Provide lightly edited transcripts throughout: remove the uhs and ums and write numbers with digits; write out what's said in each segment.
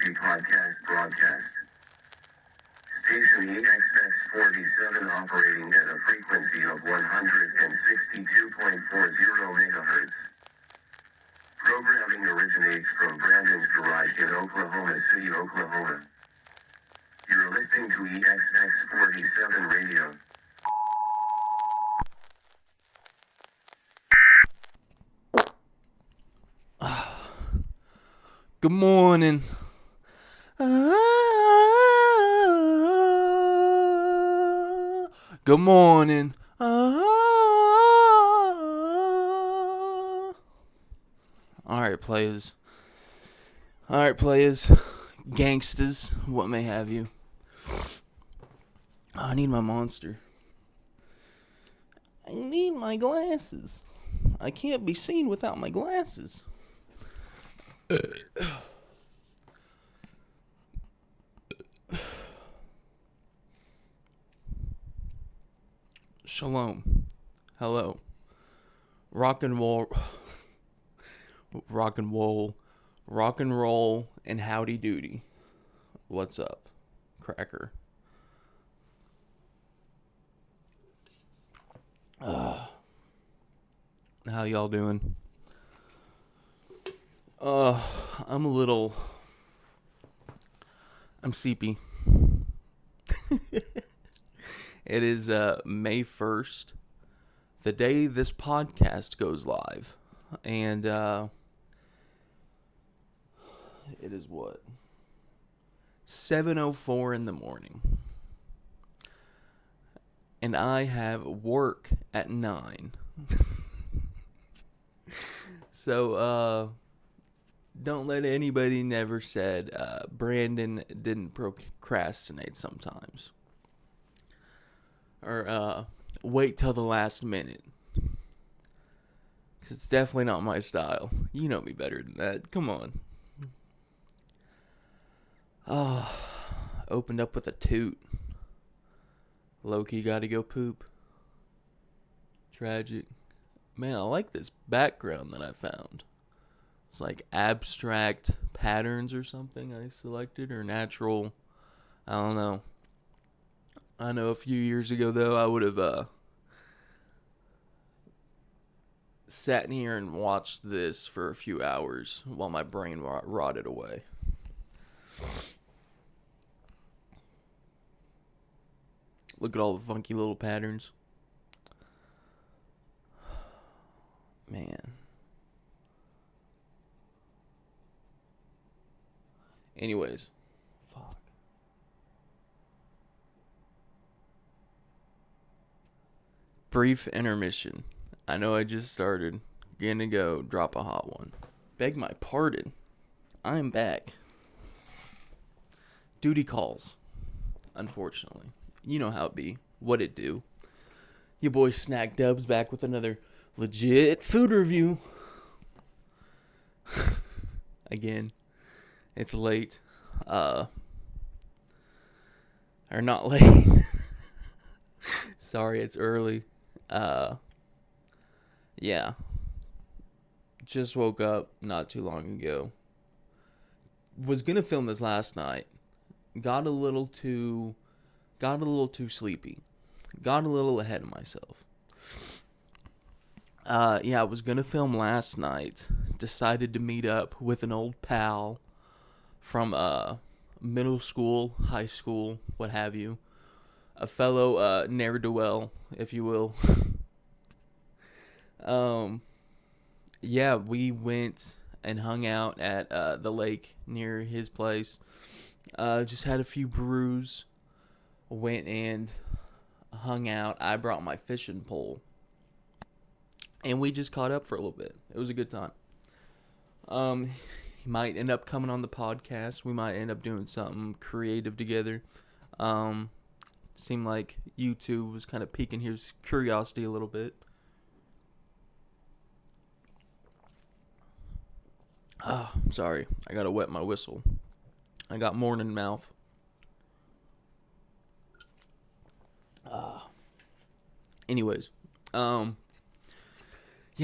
Conspiracy Podcast broadcast. Station exx47 operating at a frequency of 162.40 megahertz. Programming originates from Brandon's Garage in Oklahoma City, Oklahoma. You're listening to exx47 Radio. Good morning. Good morning. Alright, players. Gangsters, what may have you. I need my monster. I need my glasses. I can't be seen without my glasses. Shalom. Hello. Rock and roll, and howdy doody. What's up, cracker? How y'all doing? I'm sleepy. It is May 1st, the day this podcast goes live, and it is what? 7:04 in the morning, and I have work at 9. So, don't let anybody never said Brandon didn't procrastinate sometimes. Or wait till the last minute. Because it's definitely not my style. You know me better than that. Come on. Opened up with a toot. Low-key gotta go poop. Tragic. Man, I like this background that I found. It's like abstract patterns or something I selected, or natural. I don't know. I know a few years ago, though, I would have sat in here and watched this for a few hours while my brain rotted away. Look at all the funky little patterns. Man. Anyways. Fuck. Brief intermission. I know I just started. Gonna go drop a hot one. Beg my pardon. I'm back. Duty calls. Unfortunately. You know how it be. What it do. Your boy Snack Dubs back with another legit food review. Again. It's late. Or not late. Sorry, it's early. Yeah. Just woke up not too long ago. Was gonna film this last night. Got a little too sleepy. Got a little ahead of myself. Yeah, I was gonna film last night. Decided to meet up with an old pal from middle school, high school, what have you. A fellow ne'er-do-well, if you will. Yeah, we went and hung out at the lake near his place. Just had a few brews. Went and hung out. I brought my fishing pole. And we just caught up for a little bit. It was a good time. He might end up coming on the podcast. We might end up doing something creative together. Seemed like YouTube was kind of piquing his curiosity a little bit. Sorry. I gotta wet my whistle. I got morning mouth. Anyways. Yeah,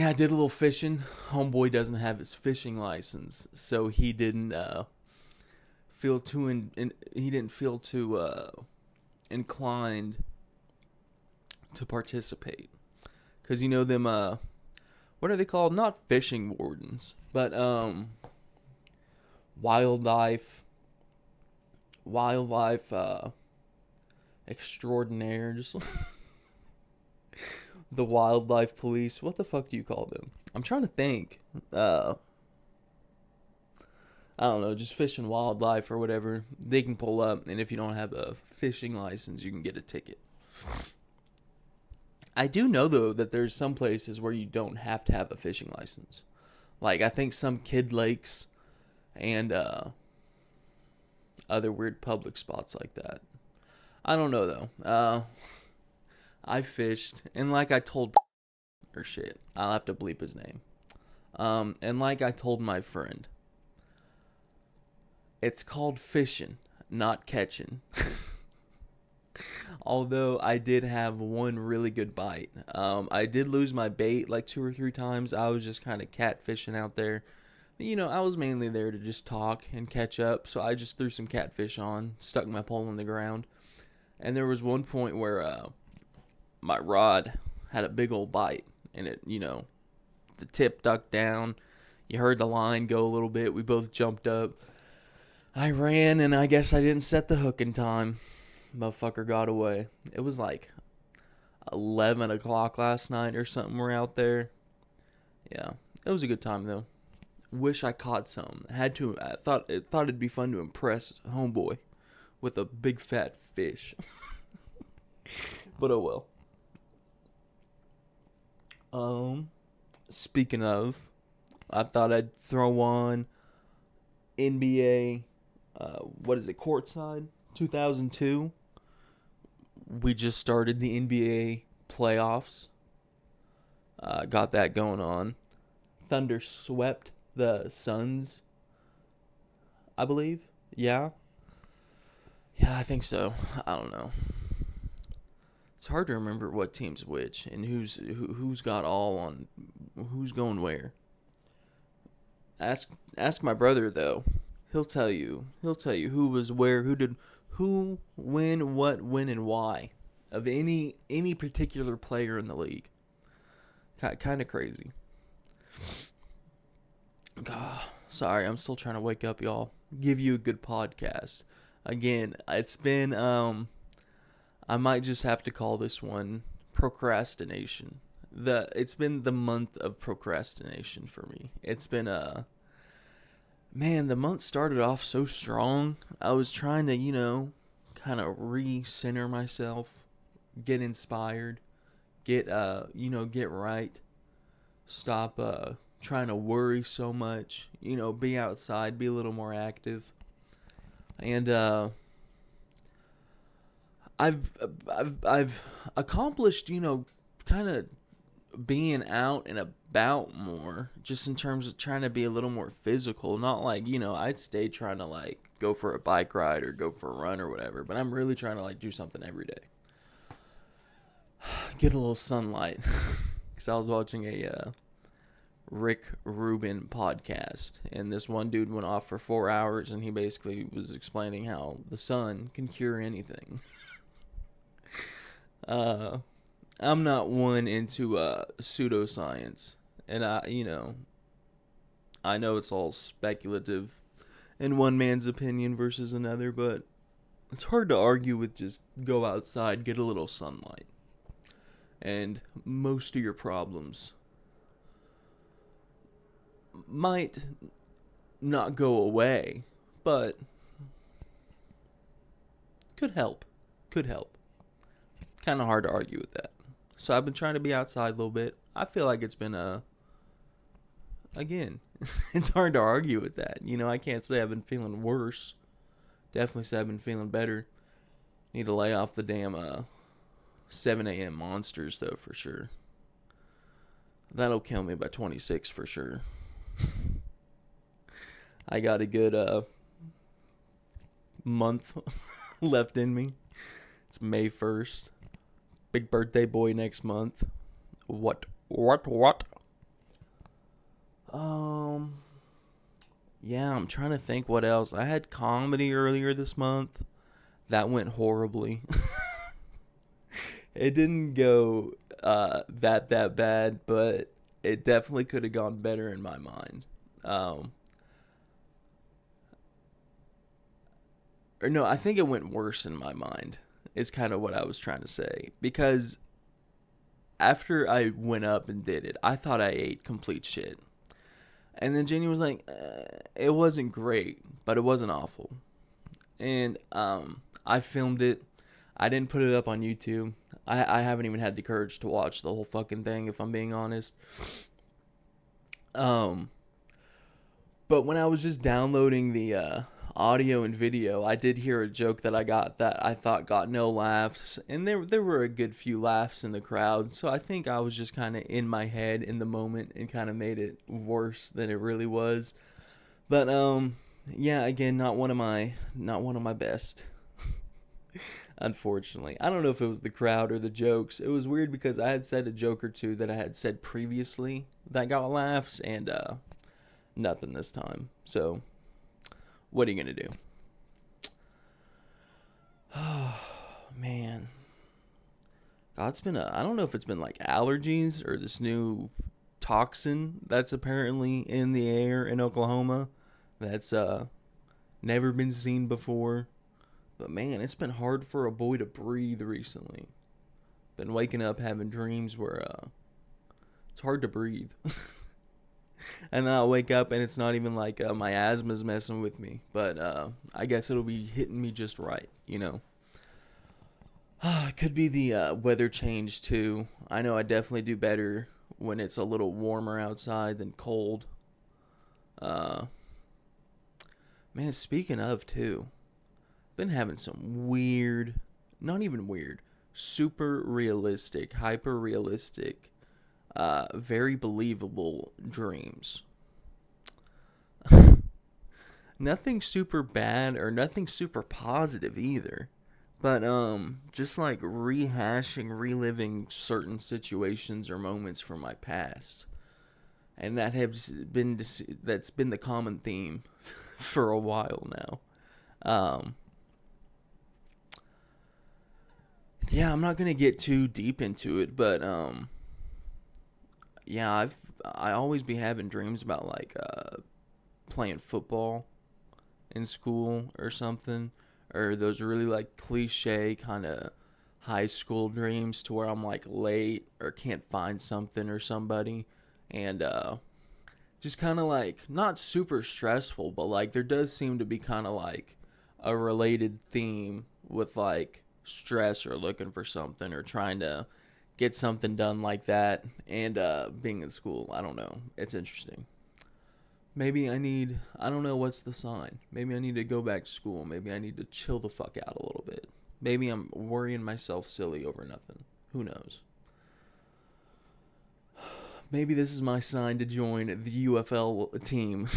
I did a little fishing. Homeboy doesn't have his fishing license, so he didn't feel too he didn't feel too inclined to participate, because you know them what are they called? Not fishing wardens, but wildlife extraordinaire, just the wildlife police. What the fuck do you call them? I'm trying to think. I don't know, just fish and wildlife or whatever. They can pull up, and if you don't have a fishing license, you can get a ticket. I do know, though, that there's some places where you don't have to have a fishing license. Like, I think some kid lakes and other weird public spots like that. I don't know, though. I fished, and like I told... or shit, I'll have to bleep his name. And like I told my friend... it's called fishing, not catching. Although I did have one really good bite. I did lose my bait like 2 or 3 times. I was just kind of catfishing out there. You know, I was mainly there to just talk and catch up. So I just threw some catfish on, stuck my pole in the ground. And there was one point where my rod had a big old bite. And it, you know, the tip ducked down. You heard the line go a little bit. We both jumped up. I ran, and I guess I didn't set the hook in time. Motherfucker got away. It was like 11 o'clock last night or something. We're out there. Yeah, it was a good time, though. Wish I caught some. I thought it'd be fun to impress homeboy with a big fat fish. But oh well. Speaking of, I thought I'd throw on NBA, Courtside 2002. We just started the NBA playoffs. Got that going on. Thunder swept the Suns, I believe. Yeah, I think so. I don't know. It's hard to remember what team's which and who's got all on who's going where. Ask my brother, though. He'll tell you who was where, who, when, what, when, and why of any particular player in the league. Kind of crazy. God, sorry, I'm still trying to wake up, y'all. Give you a good podcast. Again, it's been I might just have to call this one procrastination. It's been the month of procrastination for me. It's been man, the month started off so strong. I was trying to, kind of re-center myself, get inspired, get right, stop trying to worry so much, be outside, be a little more active. And I've accomplished, kind of being out and about more, just in terms of trying to be a little more physical. Not like, I'd stay trying to like go for a bike ride or go for a run or whatever, but I'm really trying to like do something every day. Get a little sunlight. Because I was watching a Rick Rubin podcast, and this one dude went off for 4 hours, and he basically was explaining how the sun can cure anything. I'm not one into pseudoscience, and I know it's all speculative in one man's opinion versus another, but it's hard to argue with just go outside, get a little sunlight, and most of your problems might not go away, but could help. Kind of hard to argue with that. So I've been trying to be outside a little bit. I feel like it's been again, it's hard to argue with that. I can't say I've been feeling worse. Definitely say I've been feeling better. Need to lay off the damn 7 a.m. monsters, though, for sure. That'll kill me by 26 for sure. I got a good month left in me. It's May 1st. Big birthday boy next month. What? Yeah, I'm trying to think what else. I had comedy earlier this month. That went horribly. It didn't go that bad, but it definitely could have gone better in my mind. Um, or no, I think it went worse in my mind. Is kind of what I was trying to say, because after I went up and did it, I thought I ate complete shit. And then Jenny was like, it wasn't great, but it wasn't awful. And I filmed it. I didn't put it up on YouTube. I haven't even had the courage to watch the whole fucking thing, if I'm being honest. Um, but when I was just downloading the audio and video, I did hear a joke that I got that I thought got no laughs, and there were a good few laughs in the crowd. So I think I was just kind of in my head in the moment and kind of made it worse than it really was. But yeah, again, not one of my best. Unfortunately, I don't know if it was the crowd or the jokes. It was weird because I had said a joke or two that I had said previously that got laughs, and nothing this time. So what are you gonna do? Oh man, God, it's been I don't know if it's been like allergies or this new toxin that's apparently in the air in Oklahoma that's never been seen before. But man, it's been hard for a boy to breathe recently. Been waking up having dreams where it's hard to breathe. And then I'll wake up and it's not even like my asthma's messing with me. But I guess it'll be hitting me just right, you know. It could be the weather change too. I know I definitely do better when it's a little warmer outside than cold. Uh, Man, speaking of too, been having some weird, not even weird, super realistic, hyper realistic, very believable dreams. Nothing super bad or nothing super positive either. But just like rehashing, reliving certain situations or moments from my past. And that's been the common theme for a while now. Um yeah, I'm not going to get too deep into it, but yeah, I always be having dreams about like playing football in school or something, or those really like cliche kind of high school dreams to where I'm like late or can't find something or somebody, and just kind of like not super stressful, but like there does seem to be kind of like a related theme with like stress or looking for something or trying to get something done like that, and being in school. I don't know, it's interesting. Maybe I don't know what's the sign. Maybe I need to go back to school. Maybe I need to chill the fuck out a little bit. Maybe I'm worrying myself silly over nothing. Who knows? Maybe this is my sign to join the UFL team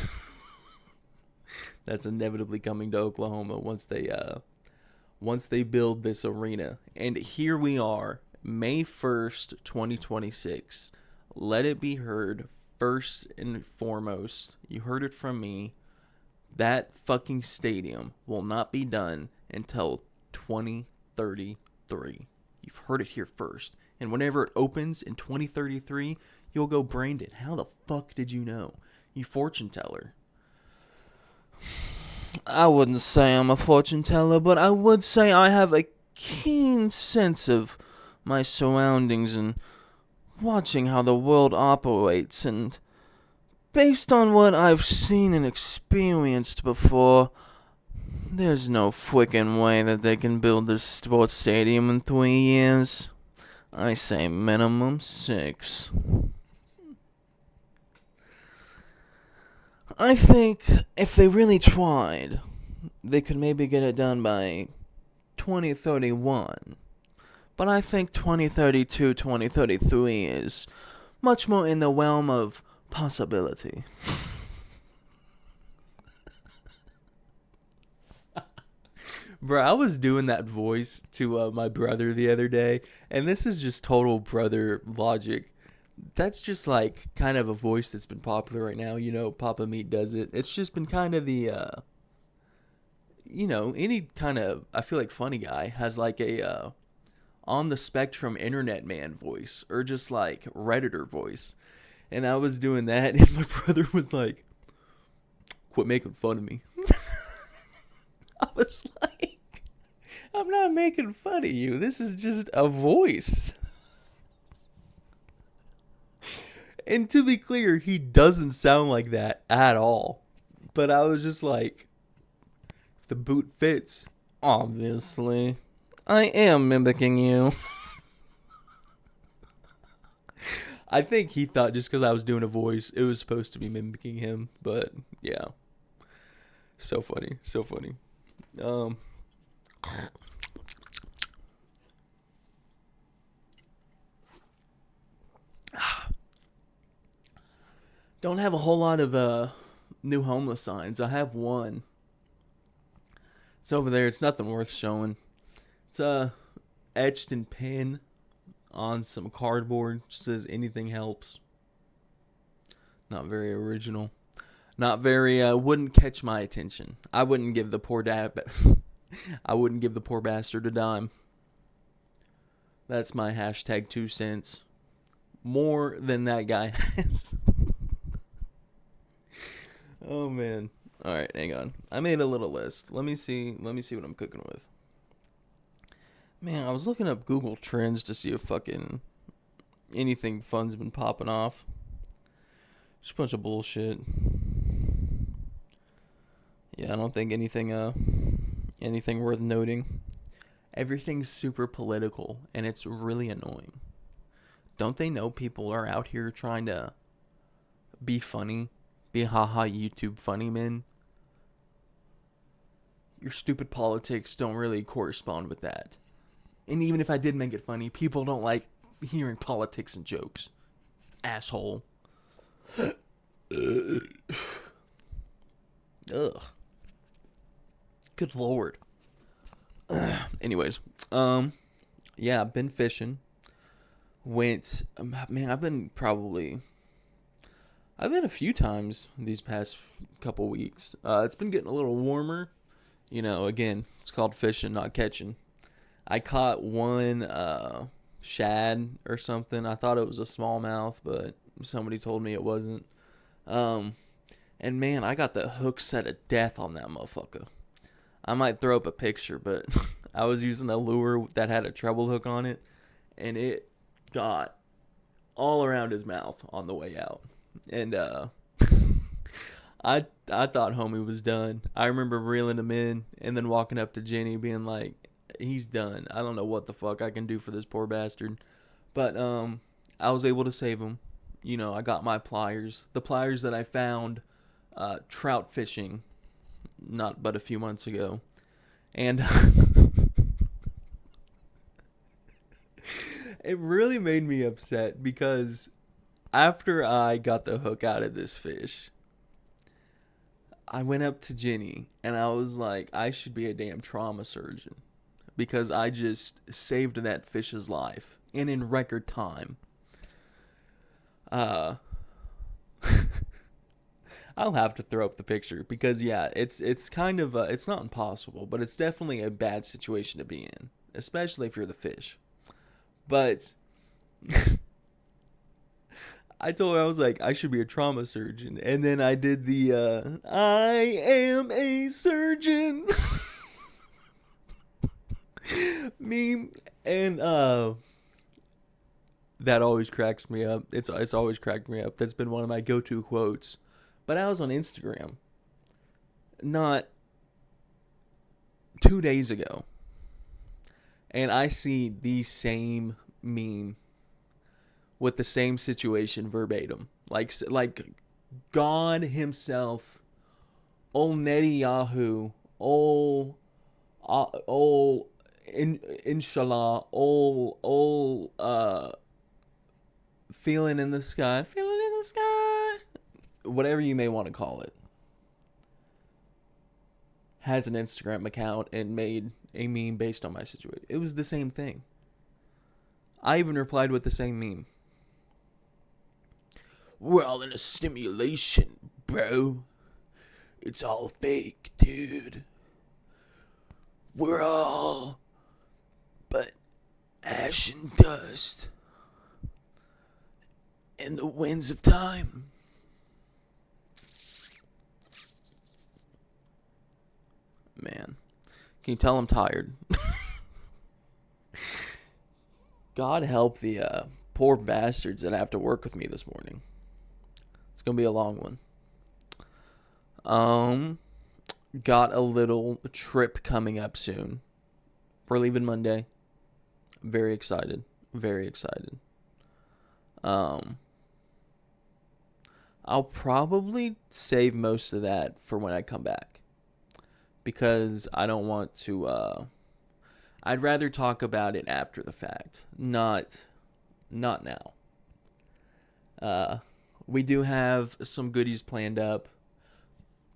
that's inevitably coming to Oklahoma once they build this arena. And here we are, May 1st, 2026. Let it be heard first and foremost. You heard it from me. That fucking stadium will not be done until 2033. You've heard it here first. And whenever it opens in 2033, you'll go, Brandon, how the fuck did you know? You fortune teller. I wouldn't say I'm a fortune teller, but I would say I have a keen sense of my surroundings and watching how the world operates, and based on what I've seen and experienced before, there's no frickin' way that they can build this sports stadium in 3 years. I say minimum 6. I think if they really tried, they could maybe get it done by 2031. But I think 2032, 2033 is much more in the realm of possibility. Bro, I was doing that voice to my brother the other day, and this is just total brother logic. That's just like kind of a voice that's been popular right now. Papa Meat does it. It's just been kind of the any kind of, I feel like funny guy has like a on the spectrum internet man voice or just like Redditor voice. And I was doing that and my brother was like, quit making fun of me. I was like, I'm not making fun of you. This is just a voice. And to be clear, he doesn't sound like that at all. But I was just like, if the boot fits, obviously, I am mimicking you. I think he thought just because I was doing a voice, it was supposed to be mimicking him. But yeah, so funny, so funny. Don't have a whole lot of new homeless signs. I have one. It's over there. It's nothing worth showing. It's etched in pen on some cardboard. It says anything helps. Not very original. Not very wouldn't catch my attention. I wouldn't give the poor I wouldn't give the poor bastard a dime. That's my hashtag 2 cents. More than that guy has. Oh man. All right, hang on. I made a little list. Let me see what I'm cooking with. Man, I was looking up Google Trends to see if fucking anything fun's been popping off. Just a bunch of bullshit. Yeah, I don't think anything worth noting. Everything's super political and it's really annoying. Don't they know people are out here trying to be funny? Be haha YouTube funny men? Your stupid politics don't really correspond with that. And even if I did make it funny, people don't like hearing politics and jokes. Asshole. Ugh. Good lord. Anyways, yeah, I've been fishing. I've been a few times these past couple weeks. It's been getting a little warmer. Again, it's called fishing, not catching. I caught one shad or something. I thought it was a smallmouth, but somebody told me it wasn't. And man, I got the hook set of death on that motherfucker. I might throw up a picture, but I was using a lure that had a treble hook on it, and it got all around his mouth on the way out. And I thought homie was done. I remember reeling him in and then walking up to Jenny being like, he's done. I don't know what the fuck I can do for this poor bastard. But I was able to save him. I got my pliers. The pliers that I found trout fishing not but a few months ago. And it really made me upset because after I got the hook out of this fish, I went up to Jenny and I was like, I should be a damn trauma surgeon because I just saved that fish's life and in record time. I'll have to throw up the picture because yeah, it's kind of it's not impossible, but it's definitely a bad situation to be in, especially if you're the fish. But I told her, I was like, I should be a trauma surgeon, and then I did the I am a surgeon meme, and that always cracks me up. It's always cracked me up. That's been one of my go-to quotes. But I was on Instagram not 2 days ago, and I see the same meme with the same situation verbatim. Like God himself, ol' Netanyahu, ol' inshallah, feeling in the sky, whatever you may want to call it, has an Instagram account and made a meme based on my situation. It was the same thing. I even replied with the same meme. We're all in a simulation, bro. It's all fake, dude. We're all but ash and dust in the winds of time. Man, can you tell I'm tired? God help the poor bastards that have to work with me this morning. It's gonna be a long one. Got a little trip coming up soon. We're leaving Monday. Very excited. Very excited. I'll probably save most of that for when I come back. Because I don't want to, I'd rather talk about it after the fact. Not now. We do have some goodies planned up.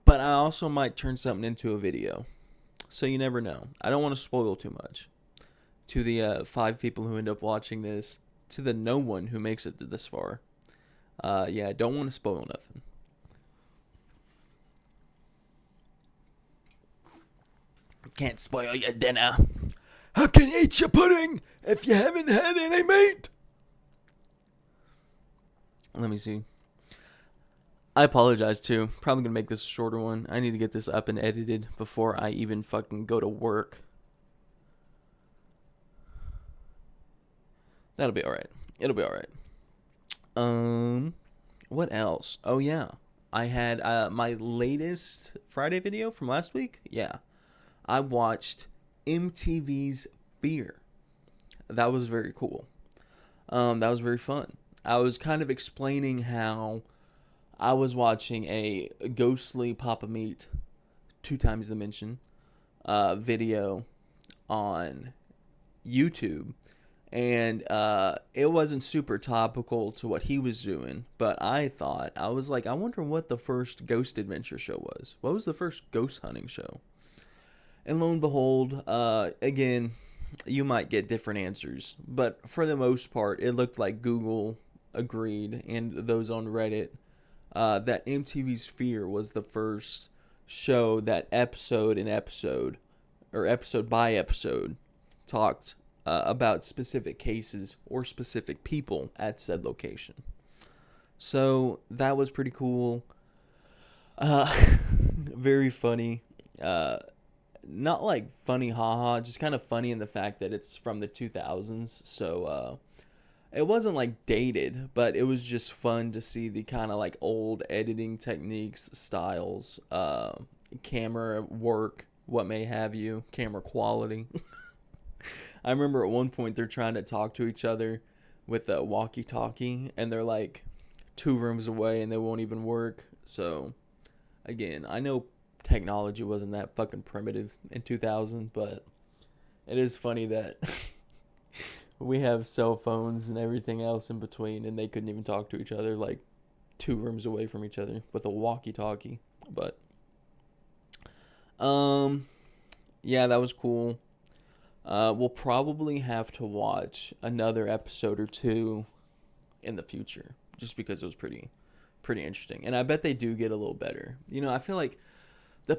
But I also might turn something into a video. So you never know. I don't want to spoil too much. To the 5 people who end up watching this. To the no one who makes it this far. Yeah, I don't want to spoil nothing. Can't spoil your dinner. How can you eat your pudding if you haven't had any meat? Let me see. I apologize too. Probably gonna make this a shorter one. I need to get this up and edited before I even fucking go to work. That'll be alright. It'll be alright. What else? Oh yeah. I had my latest Friday video from last week. Yeah. I watched MTV's Fear. That was very cool. That was very fun. I was kind of explaining how I was watching a ghostly Papa Meat, 2 times the mention, video on YouTube. And it wasn't super topical to what he was doing, but I was like, I wonder what the first ghost adventure show was. What was the first ghost hunting show? And lo and behold, again, you might get different answers, but for the most part, it looked like Google agreed, and those on Reddit, that MTV's Fear was the first show that episode by episode, talked about specific cases or specific people at said location. So that was pretty cool. Very funny. Not like funny haha, just kind of funny in the fact that it's from the 2000s. So it wasn't like dated, but it was just fun to see the kind of like old editing techniques, styles, camera work, what may have you, camera quality. I remember at one point they're trying to talk to each other with a walkie-talkie, and they're like 2 rooms away and they won't even work. So again, I know technology wasn't that fucking primitive in 2000, but it is funny that we have cell phones and everything else in between, and they couldn't even talk to each other like 2 rooms away from each other with a walkie-talkie. But yeah, that was cool. We'll probably have to watch another episode or 2 in the future, just because it was pretty interesting, and I bet they do get a little better. You know, I feel like the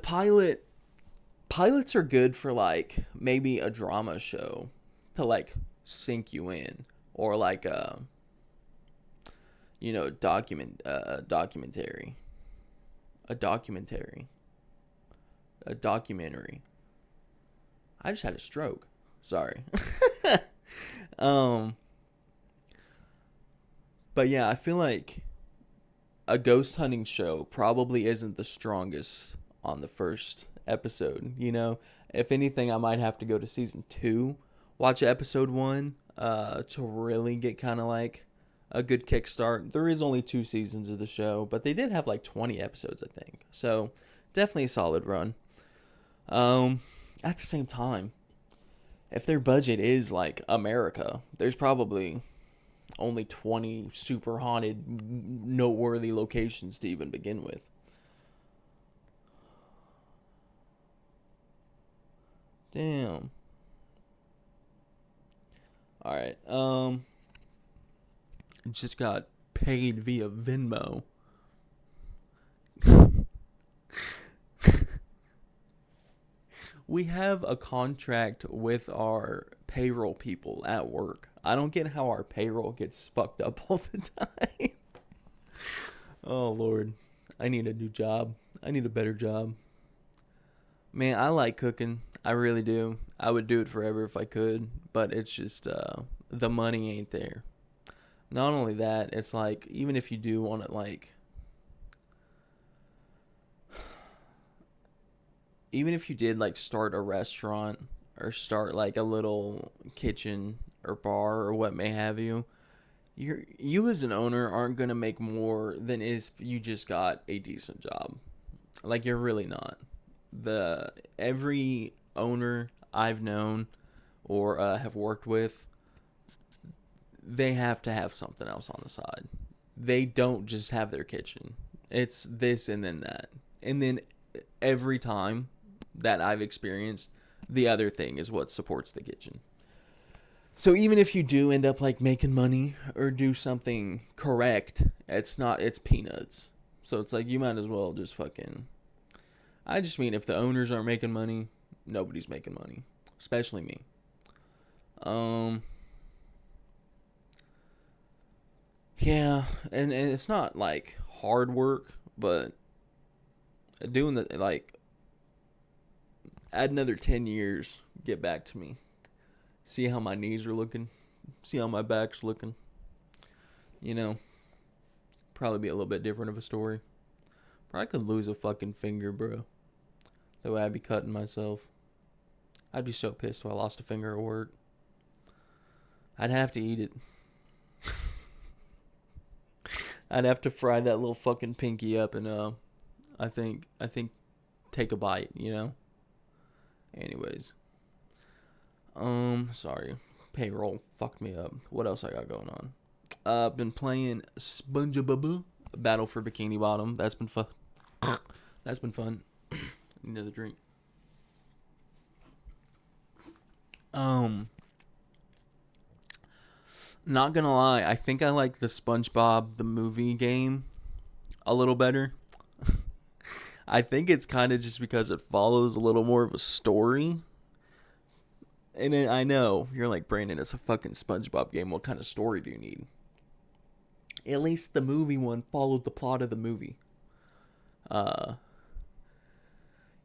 pilots are good for like maybe a drama show to like sink you in, or like a documentary. I just had a stroke. Sorry. But yeah, I feel like a ghost hunting show probably isn't the strongest on the first episode, you know? If anything, I might have to go to season 2, watch episode 1, to really get kind of like a good kickstart. There is only 2 seasons of the show, but they did have like 20 episodes, I think. So definitely a solid run. At the same time, if their budget is like America, there's probably only 20 super haunted, noteworthy locations to even begin with. Damn. Alright, just got paid via Venmo. We have a contract with our payroll people at work. I don't get how our payroll gets fucked up all the time. Oh, Lord. I need a new job. I need a better job. Man, I like cooking. I really do. I would do it forever if I could. But it's just, the money ain't there. Not only that, it's like, even if you do want to, like, even if you did, like, start a restaurant or start, like, a little kitchen or bar or what may have you, you as an owner aren't going to make more than if you just got a decent job. Like, you're really not. Every owner I've known or have worked with, they have to have something else on the side. They don't just have their kitchen. It's this and then that. And then every time that I've experienced, the other thing is what supports the kitchen. So even if you do end up like making money or do something correct, it's peanuts. So it's like you might as well just I just mean if the owners aren't making money, nobody's making money, especially me. Yeah, and it's not like hard work, but doing the like add another 10 years, get back to me. See how my knees are looking. See how my back's looking. You know, probably be a little bit different of a story. Probably could lose a fucking finger, bro. The way I'd be cutting myself. I'd be so pissed if I lost a finger at work. I'd have to eat it. I'd have to fry that little fucking pinky up and I think take a bite, you know? Anyways. Sorry. Payroll fucked me up. What else I got going on? Been playing SpongeBob Battle for Bikini Bottom. That's been fun. That's been fun. Another drink. Not gonna lie, I think I like the SpongeBob the movie game a little better. I think it's kind of just because it follows a little more of a story. And I know, you're like, Brandon, it's a fucking SpongeBob game. What kind of story do you need? At least the movie one followed the plot of the movie.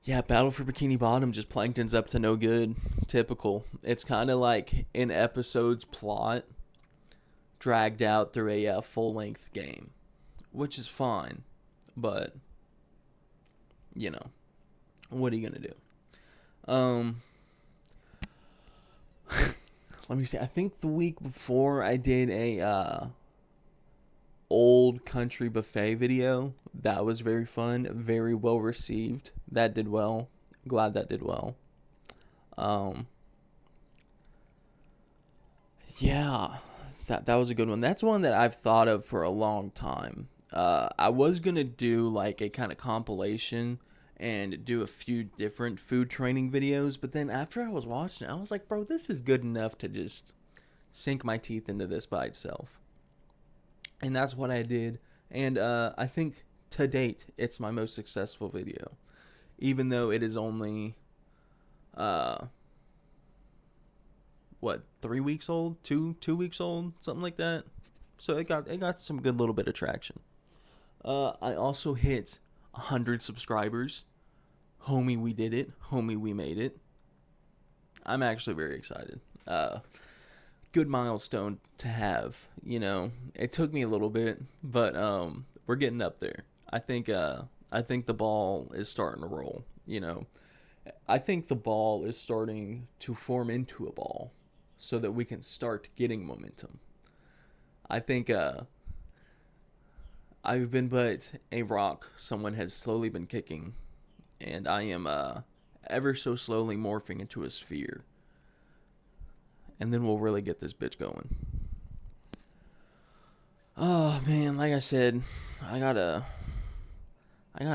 Yeah, Battle for Bikini Bottom, just Plankton's up to no good. Typical. It's kind of like an episode's plot dragged out through a full-length game. Which is fine. But, you know, what are you going to do? Let me see. I think the week before I did a old country buffet video. That was very fun. Very well received. That did well. Glad that did well. Yeah. That was a good one. That's one that I've thought of for a long time. I was going to do like a kind of compilation and do a few different food training videos. But then after I was watching it, I was like, bro, this is good enough to just sink my teeth into this by itself. And that's what I did. And I think to date, it's my most successful video. Even though it is only, 3 weeks old? 2 weeks old? Something like that. So it got some good little bit of traction. I also hit 100 subscribers. Homie, we did it. Homie, we made it. I'm actually very excited. Good milestone to have, you know. It took me a little bit, but we're getting up there. I think the ball is starting to roll, you know. I think the ball is starting to form into a ball so that we can start getting momentum. I think I've been but a rock someone has slowly been kicking, and I am ever so slowly morphing into a sphere. And then we'll really get this bitch going. Oh man, like I said, I gotta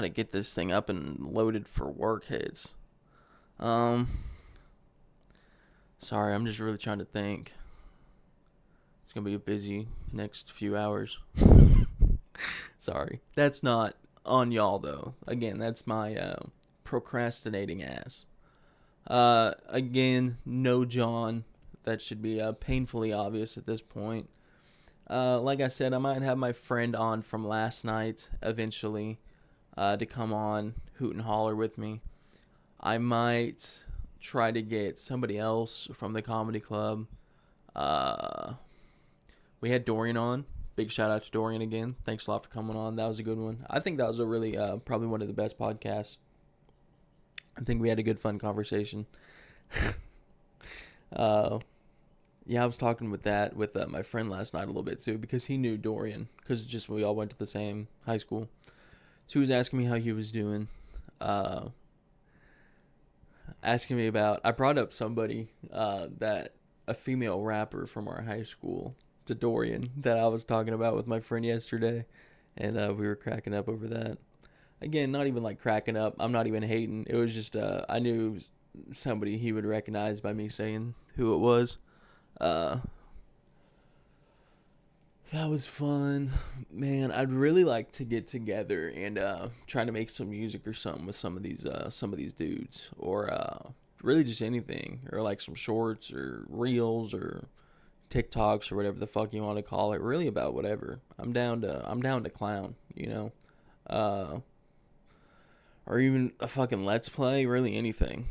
get this thing up and loaded for work hits. Sorry, I'm just really trying to think. It's going to be a busy next few hours. Sorry. That's not on y'all, though. Again, that's my procrastinating ass. Again, no John. That should be painfully obvious at this point. Like I said, I might have my friend on from last night eventually to come on, hoot and holler with me. I might try to get somebody else from the comedy club. We had Dorian on. Big shout out to Dorian again. Thanks a lot for coming on. That was a good one. I think that was a really probably one of the best podcasts. I think we had a good fun conversation. Yeah, I was talking with my friend last night a little bit too, because he knew Dorian, because just we all went to the same high school. So he was asking me how he was doing, asking me about. I brought up somebody that a female rapper from our high school to Dorian that I was talking about with my friend yesterday, and we were cracking up over that. Again, not even like cracking up. I'm not even hating. It was just I knew somebody he would recognize by me saying who it was. That was fun, man. I'd really like to get together and try to make some music or something with some of these dudes, or really just anything, or like some shorts or reels or TikToks or whatever the fuck you want to call it. Really about whatever. I'm down to clown, or even a fucking let's play. Really anything,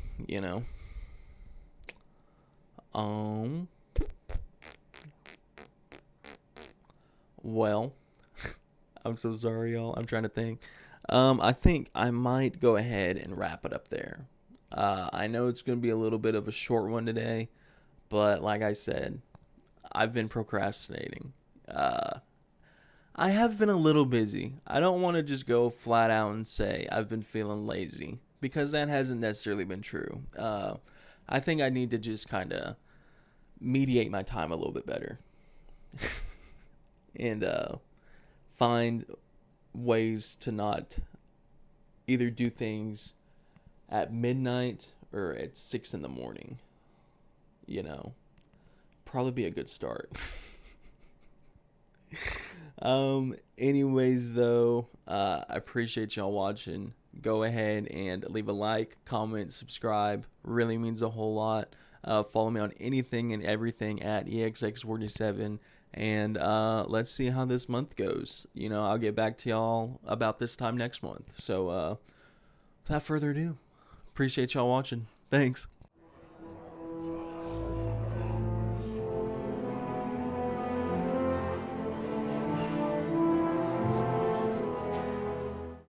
Well, I'm so sorry, y'all. I'm trying to think. I think I might go ahead and wrap it up there. I know it's going to be a little bit of a short one today, but like I said, I've been procrastinating. I have been a little busy. I don't want to just go flat out and say I've been feeling lazy, because that hasn't necessarily been true. I think I need to just kind of mediate my time a little bit better. And find ways to not either do things at midnight or at 6 a.m. Probably be a good start. Anyways, though, I appreciate y'all watching. Go ahead and leave a like, comment, subscribe. Really means a whole lot. Follow me on anything and everything at exx47. And let's see how this month goes. I'll get back to y'all about this time next month. So without further ado, appreciate y'all watching. Thanks.